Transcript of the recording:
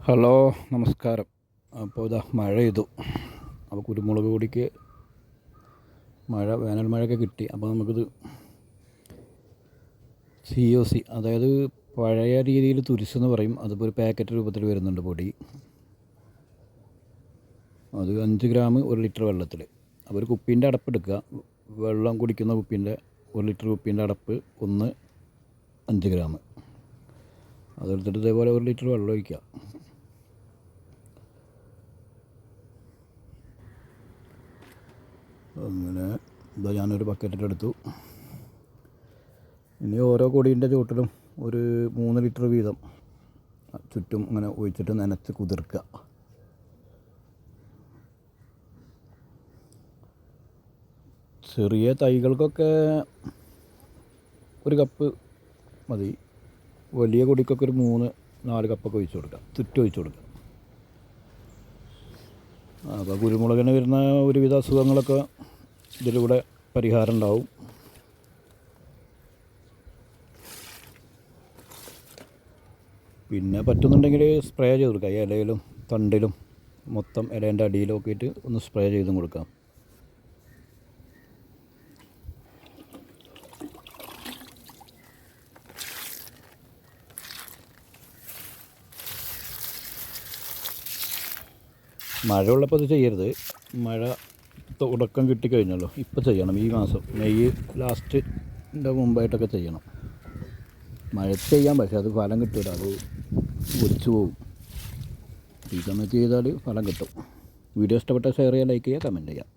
Hello, നമസ്കാരം. അപ്പോൾ ഇതാ മഴ ചെയ്തു. അപ്പോൾ കുരുമുളക് പൊടിക്ക് വേനൽ മഴയൊക്കെ കിട്ടി. അപ്പോൾ നമുക്കിത് COC, അതായത് പഴയ രീതിയിൽ തുരിശെന്ന് പറയും. അതിപ്പോൾ ഒരു പാക്കറ്റ് രൂപത്തിൽ വരുന്നുണ്ട് പൊടി. അത് 5 ഗ്രാം 1 ലിറ്റർ വെള്ളത്തിൽ. അപ്പോൾ ഒരു കുപ്പീൻ്റെ അടപ്പെടുക്കുക. വെള്ളം കുടിക്കുന്ന കുപ്പീൻ്റെ 1 ലിറ്റർ കുപ്പീൻ്റെ അടപ്പ് 5 ഗ്രാം. അതെടുത്തിട്ട് ഇതേപോലെ 1 ലിറ്റർ വെള്ളം ഒഴിക്കുക. അങ്ങനെ ഇതാ ഞാനൊരു ബക്കറ്റിലെടുത്തു. ഇനി ഓരോ കൊടീൻ്റെ ചുവട്ടിലും ഒരു 3 ലിറ്റർ വീതം ചുറ്റും അങ്ങനെ ഒഴിച്ചിട്ട് നനച്ച് കുതിർക്കുക. ചെറിയ തൈകൾക്കൊക്കെ 1 കപ്പ് മതി. വലിയ കൊടിക്കൊക്കെ ഒരു 3-4 കപ്പൊക്കെ ഒഴിച്ച് കൊടുക്കുക, ചുറ്റും ഒഴിച്ച് കൊടുക്കുക. അപ്പോൾ കുരുമുളകിന് വരുന്ന ഒരുവിധ അസുഖങ്ങളൊക്കെ ഇതിലൂടെ പരിഹാരം ഉണ്ടാവും. പിന്നെ പറ്റുന്നുണ്ടെങ്കിൽ സ്പ്രേ ചെയ്ത് കൊടുക്കുക. ഇലയിലും തണ്ടിലും മൊത്തം ഇലേൻ്റെ അടിയിലും ഒക്കെ ഇട്ട് ഒന്ന് സ്പ്രേ ചെയ്തും കൊടുക്കാം. മഴ ഉള്ളപ്പോൾ ഇത് ചെയ്യരുത്. മഴ തുടക്കം കിട്ടിക്കഴിഞ്ഞല്ലോ, ഇപ്പോൾ ചെയ്യണം. ഈ മാസം മെയ് ലാസ്റ്റിൻ്റെ മുമ്പായിട്ടൊക്കെ ചെയ്യണം. മഴത്ത് ചെയ്യാം, പക്ഷേ അത് ഫലം കിട്ടില്ല, അത് ഒലിച്ചു പോകും. ഈ സമയത്ത് ചെയ്താൽ ഫലം കിട്ടും. വീഡിയോ ഇഷ്ടപ്പെട്ടാൽ ഷെയർ ചെയ്യുക, ലൈക്ക് ചെയ്യുക, കമൻറ്റ് ചെയ്യുക.